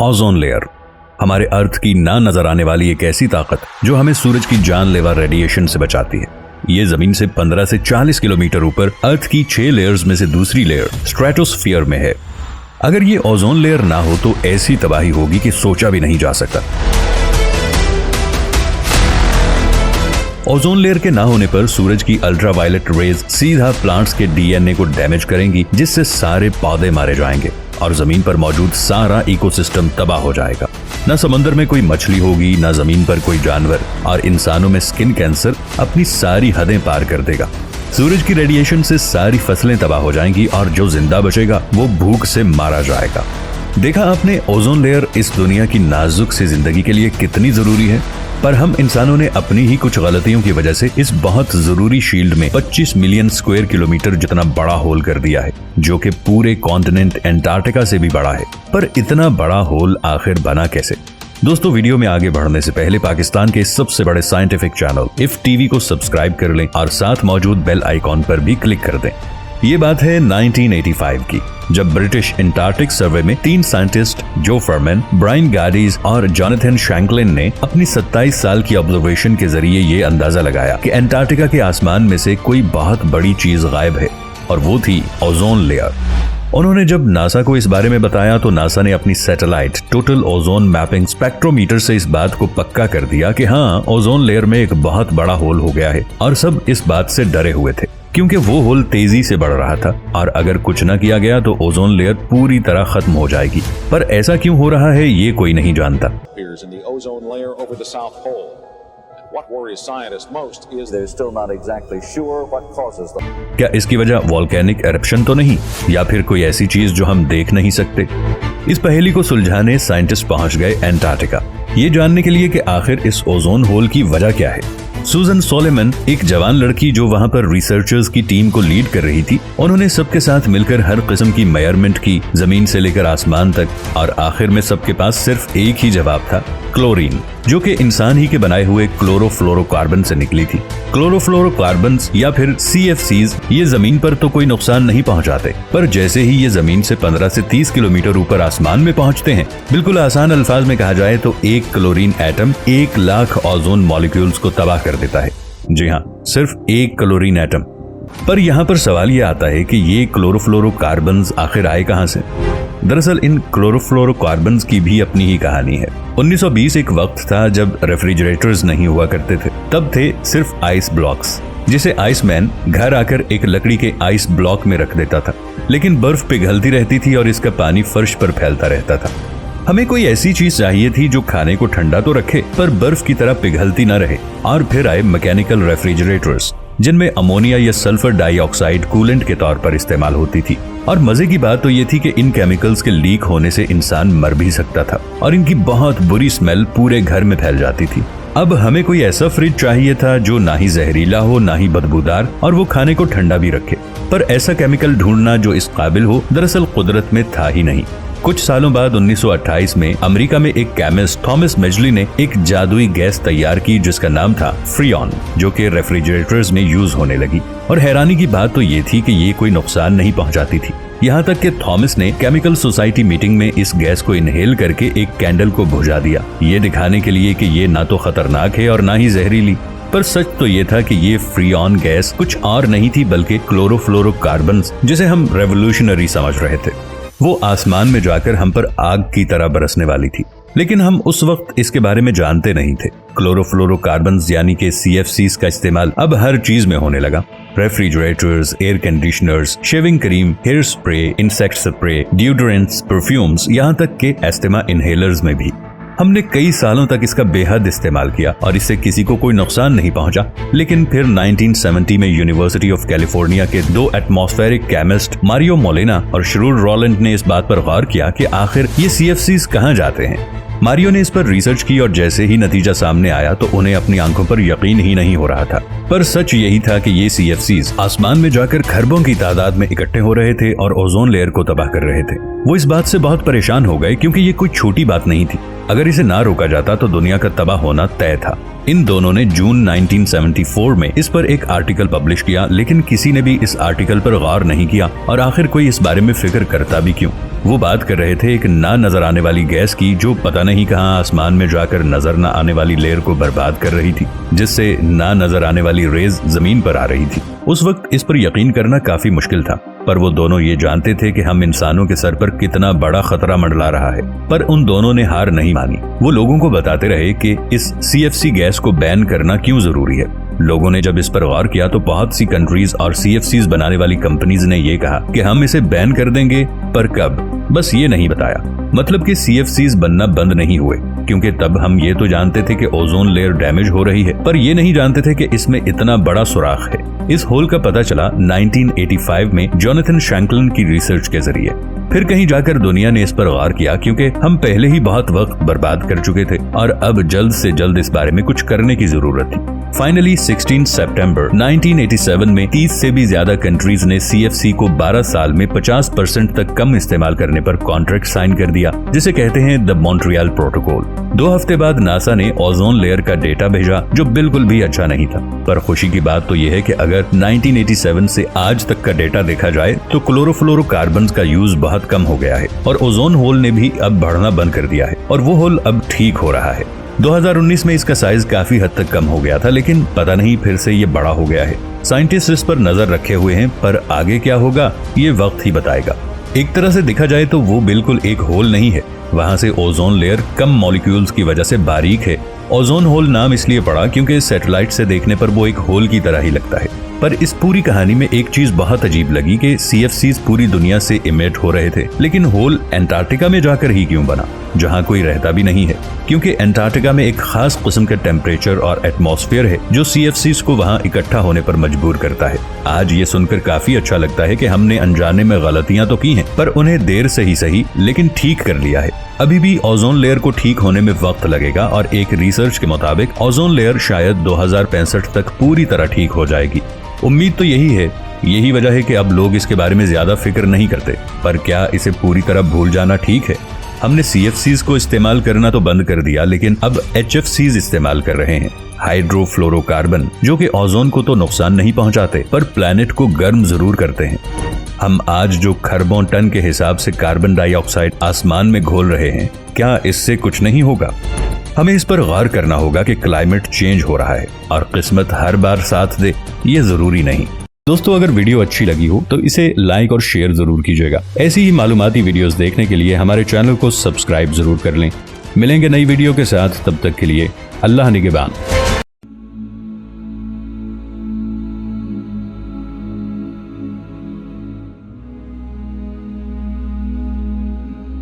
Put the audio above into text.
Ozone layer, हमारे अर्थ की ना नजर आने वाली एक ऐसी ताकत जो हमें सूरज की जानलेवा रेडिएशन से बचाती है। ये जमीन से 15 से 40 किलोमीटर ऊपर अर्थ की 6 लेयर्स में से दूसरी लेयर स्ट्रेटोस्फीयर में है। अगर ये ओजोन लेयर ना हो तो ऐसी तबाही होगी कि सोचा भी नहीं जा सकता। ओजोन लेयर के ना होने पर सूरज की अल्ट्रावायलेट रेज सीधा प्लांट्स के डीएनए को डैमेज करेंगी, जिससे सारे पौधे मारे जाएंगे और जमीन पर मौजूद सारा इकोसिस्टम तबाह हो जाएगा। न समंदर में कोई मछली होगी, न जमीन पर कोई जानवर, और इंसानों में स्किन कैंसर अपनी सारी हदें पार कर देगा। सूरज की रेडिएशन से सारी फसलें तबाह हो जाएंगी और जो जिंदा बचेगा वो भूख से मारा जाएगा। देखा आपने ओजोन लेयर इस दुनिया की नाजुक सी जिंदगी के लिए कितनी जरूरी है, पर हम इंसानों ने अपनी ही कुछ गलतियों की वजह से इस बहुत जरूरी शील्ड में 25 मिलियन स्क्वायर किलोमीटर जितना बड़ा होल कर दिया है, जो कि पूरे कॉन्टिनेंट एंटार्क्टिका से भी बड़ा है। पर इतना बड़ा होल आखिर बना कैसे? दोस्तों, वीडियो में आगे बढ़ने से पहले पाकिस्तान के सबसे बड़े साइंटिफिक चैनल इफ टीवी को सब्सक्राइब कर लें और साथ मौजूद बेल आइकॉन पर भी क्लिक कर दें। ये बात है 1985 की, जब ब्रिटिश एंटार्क्टिक सर्वे में 3 साइंटिस्ट जो फरमैन, ब्रायन गाडीज और जोनाथन शैंकलिन ने अपनी 27 साल की ऑब्जर्वेशन के जरिए ये अंदाजा लगाया कि एंटार्क्टिका के आसमान में से कोई बहुत बड़ी चीज गायब है, और वो थी ओजोन लेयर। उन्होंने जब नासा को इस बारे में बताया तो नासा ने अपनी satellite total ozone mapping spectrometer से इस बात को पक्का कर दिया कि हाँ, ओजोन लेयर में एक बहुत बड़ा होल हो गया है, और सब इस बात से डरे हुए थे क्योंकि वो होल तेजी से बढ़ रहा था और अगर कुछ न किया गया तो ओजोन लेयर पूरी तरह खत्म हो जाएगी। पर ऐसा क्यों हो रहा है ये कोई नहीं जानता। क्या इसकी वजह वोल्केनिक एरप्शन तो नहीं, या फिर कोई ऐसी चीज जो हम देख नहीं सकते? इस पहेली को सुलझाने साइंटिस्ट पहुंच गए एंटार्क्टिका, ये जानने के लिए कि आखिर इस ओजोन होल की वजह क्या है। सुजन सोलेमन, एक जवान लड़की जो वहां पर रिसर्चर्स की टीम को लीड कर रही थी, उन्होंने सबके साथ मिलकर हर किस्म की मेजरमेंट की, जमीन से लेकर आसमान तक, और आखिर में सबके पास सिर्फ एक ही जवाब था, क्लोरीन, जो कि इंसान ही के बनाए हुए क्लोरोफ्लोरोकार्बन से निकली थी। क्लोरोफ्लोरोकार्बन या फिर CFCs ये जमीन पर तो कोई नुकसान नहीं पहुंचाते, पर जैसे ही ये जमीन से 15 से 30 किलोमीटर ऊपर आसमान में पहुंचते हैं, बिल्कुल आसान अल्फाज में कहा जाए तो एक chlorine atom 1 lakh ozone molecules को तबाह कर देता है। जी हाँ, सिर्फ एक क्लोरीन एटम। पर यहाँ पर सवाल ये आता है कि ये क्लोरोफ्लोरोकार्बन्स आखिर आए कहाँ से? दरअसल इन क्लोरोफ्लोरोकार्बन्स की भी अपनी ही कहानी है। 1920 एक वक्त था जब रेफ्रिजरेटर्स नहीं हुआ करते थे, तब थे सिर्फ आइस ब्लॉक्स, जिसे आइसमैन घर आकर एक लकड़ी के आइस ब्लॉक में रख देता था, लेकिन बर्फ पिघलती रहती थी और इसका पानी फर्श पर फैलता रहता था। हमें कोई ऐसी चीज चाहिए थी जो खाने को ठंडा तो रखे पर बर्फ की तरह पिघलती न रहे, और फिर आए मैकेनिकल रेफ्रिजरेटर्स, जिनमें अमोनिया या सल्फर डाइऑक्साइड कूलेंट के तौर पर इस्तेमाल होती थी। और मजे की बात तो ये थी कि इन केमिकल्स के लीक होने से इंसान मर भी सकता था और इनकी बहुत बुरी स्मेल पूरे घर में फैल जाती थी। अब हमें कोई ऐसा फ्रिज चाहिए था जो ना ही जहरीला हो, ना ही बदबूदार, और वो खाने को ठंडा भी रखे। पर ऐसा केमिकल ढूंढना जो इस काबिल हो दरअसल कुदरत में था ही नहीं। कुछ सालों बाद 1928 में अमेरिका में एक केमिस्ट थॉमस मेजली ने एक जादुई गैस तैयार की जिसका नाम था फ्रियॉन, जो कि रेफ्रिजरेटर्स में यूज होने लगी। और हैरानी की बात तो ये थी कि ये कोई नुकसान नहीं पहुंचाती थी, यहाँ तक कि थॉमस ने केमिकल सोसाइटी मीटिंग में इस गैस को इनहेल करके एक कैंडल को बुझा दिया, ये दिखाने के लिए कि ये ना तो खतरनाक है और ना ही जहरीली। पर सच तो ये था कि ये फ्रियॉन गैस कुछ और नहीं थी बल्कि क्लोरोफ्लोरोकार्बन्स, जिसे हम रेवोल्यूशनरी समझ रहे थे। वो आसमान में जाकर हम पर आग की तरह बरसने वाली थी, लेकिन हम उस वक्त इसके बारे में जानते नहीं थे। क्लोरोफ्लोरोकार्बन्स यानी कि CFCs का इस्तेमाल अब हर चीज में होने लगा। Refrigerators, air conditioners, shaving cream, hair spray, insect spray, deodorants, perfumes, यहाँ तक के एस्थमा इनहेलर्स में भी। हमने कई सालों तक इसका बेहद इस्तेमाल किया और इससे किसी को कोई नुकसान नहीं पहुंचा। लेकिन फिर 1970 में यूनिवर्सिटी ऑफ कैलिफोर्निया के 2 एटमॉस्फेरिक केमिस्ट मारियो मोलेना और श्रूर रोलैंड ने इस बात पर गौर किया कि आखिर ये CFCs कहाँ जाते हैं। मारियो ने इस पर रिसर्च की और जैसे ही नतीजा सामने आया तो उन्हें अपनी आंखों पर यकीन ही नहीं हो रहा था। पर सच यही था कि ये CFCs आसमान में जाकर खरबों की तादाद में इकट्ठे हो रहे थे और ओजोन लेयर को तबाह कर रहे थे। वो इस बात से बहुत परेशान हो गए क्योंकि ये कोई छोटी बात नहीं थी। अगर इसे ना रोका जाता तो दुनिया का तबाह होना तय था। इन दोनों ने जून 1974 में इस पर एक आर्टिकल पब्लिश किया, लेकिन किसी ने भी इस आर्टिकल पर गौर नहीं किया और आखिर कोई इस बारे में फिक्र करता भी क्यों। वो बात कर रहे थे एक ना नजर आने वाली गैस की, जो पता नहीं कहां आसमान में जाकर नजर न आने वाली लेयर को बर्बाद कर रही थी, जिससे ना नजर आने वाली रेज जमीन पर आ रही थी। उस वक्त इस पर यकीन करना काफी मुश्किल था, पर वो दोनों ये जानते थे कि हम इंसानों के सर पर कितना बड़ा खतरा मंडरा रहा है। पर उन दोनों ने हार नहीं मानी। वो लोगों को बताते रहे कि इस CFC गैस को बैन करना क्यों जरूरी है। लोगों ने जब इस पर गौर किया तो बहुत सी कंट्रीज और CFCs बनाने वाली कंपनीज ने ये कहा कि हम इसे बैन कर देंगे, पर कब, बस ये नहीं बताया। मतलब कि CFCs बनना बंद नहीं हुए, क्योंकि तब हम ये तो जानते थे कि ओजोन लेयर डैमेज हो रही है, पर ये नहीं जानते थे कि इसमें इतना बड़ा सुराख है। इस होल का पता चला 1985 में जोनाथन शैंकलन की रिसर्च के जरिए। फिर कहीं जाकर दुनिया ने इस पर गौर किया, क्योंकि हम पहले ही बहुत वक्त बर्बाद कर चुके थे और अब जल्द से जल्द इस बारे में कुछ करने की जरूरत थी। फाइनली 16 सितंबर 1987 में 30 से भी ज्यादा कंट्रीज ने CFC को 12 साल में 50% तक कम इस्तेमाल करने पर कॉन्ट्रैक्ट साइन कर दिया, जिसे कहते हैं द मॉन्ट्रियल प्रोटोकॉल। 2 हफ्ते बाद नासा ने ओजोन लेयर का डेटा भेजा, जो बिल्कुल भी अच्छा नहीं था। पर खुशी की बात तो यह है कि अगर 1987 से आज तक का डेटा देखा जाए तो क्लोरोफ्लोरोकार्बन का यूज बहुत कम हो गया है और ओजोन होल ने भी अब बढ़ना बंद कर दिया है और वो होल अब ठीक हो रहा है। 2019 में इसका साइज काफी हद तक कम हो गया था, लेकिन पता नहीं फिर से ये बड़ा हो गया है। साइंटिस्ट इस पर नजर रखे हुए हैं, पर आगे क्या होगा ये वक्त ही बताएगा। एक तरह से देखा जाए तो वो बिल्कुल एक होल नहीं है, वहां से ओजोन लेयर कम मॉलिक्यूल्स की वजह से बारीक है। ओजोन होल नाम इसलिए पड़ा क्योंकि सैटेलाइट से देखने पर वो एक होल की तरह ही लगता है। पर इस पूरी कहानी में एक चीज बहुत अजीब लगी कि CFCs पूरी दुनिया से इमिट हो रहे थे, लेकिन होल एंटार्क्टिका में जाकर ही क्यों बना, जहां कोई रहता भी नहीं है। क्योंकि एंटार्क्टिका में एक खास किस्म का टेम्परेचर और एटमॉस्फेयर है जो CFCs को वहां इकट्ठा होने पर मजबूर करता है। आज ये सुनकर काफी अच्छा लगता है कि हमने अनजाने में गलतियां तो की हैं, पर उन्हें देर से ही सही लेकिन ठीक कर लिया है। अभी भी ओजोन लेयर को ठीक होने में वक्त लगेगा और एक रिसर्च के मुताबिक ओजोन लेयर शायद 2065 तक पूरी तरह ठीक हो जाएगी। उम्मीद तो यही है। यही वजह है कि अब लोग इसके बारे में ज्यादा फिक्र नहीं करते, पर क्या इसे पूरी तरह भूल जाना ठीक है? हमने CFCs को इस्तेमाल करना तो बंद कर दिया, लेकिन अब HFCs इस्तेमाल कर रहे हैं, हाइड्रोफ्लोरोकार्बन, जो कि ओजोन को तो नुकसान नहीं पहुंचाते पर प्लैनेट को गर्म जरूर करते हैं। हम आज जो खरबों टन के हिसाब से कार्बन डाइऑक्साइड आसमान में घोल रहे हैं, क्या इससे कुछ नहीं होगा? हमें इस पर गौर करना होगा कि क्लाइमेट चेंज हो रहा है और किस्मत हर बार साथ दे ये जरूरी नहीं। दोस्तों, अगर वीडियो अच्छी लगी हो तो इसे लाइक और शेयर जरूर कीजिएगा। ऐसी ही मालूमाती वीडियोस देखने के लिए हमारे चैनल को सब्सक्राइब जरूर कर लें। मिलेंगे नई वीडियो के साथ, तब तक के लिए अल्लाह निगहबान।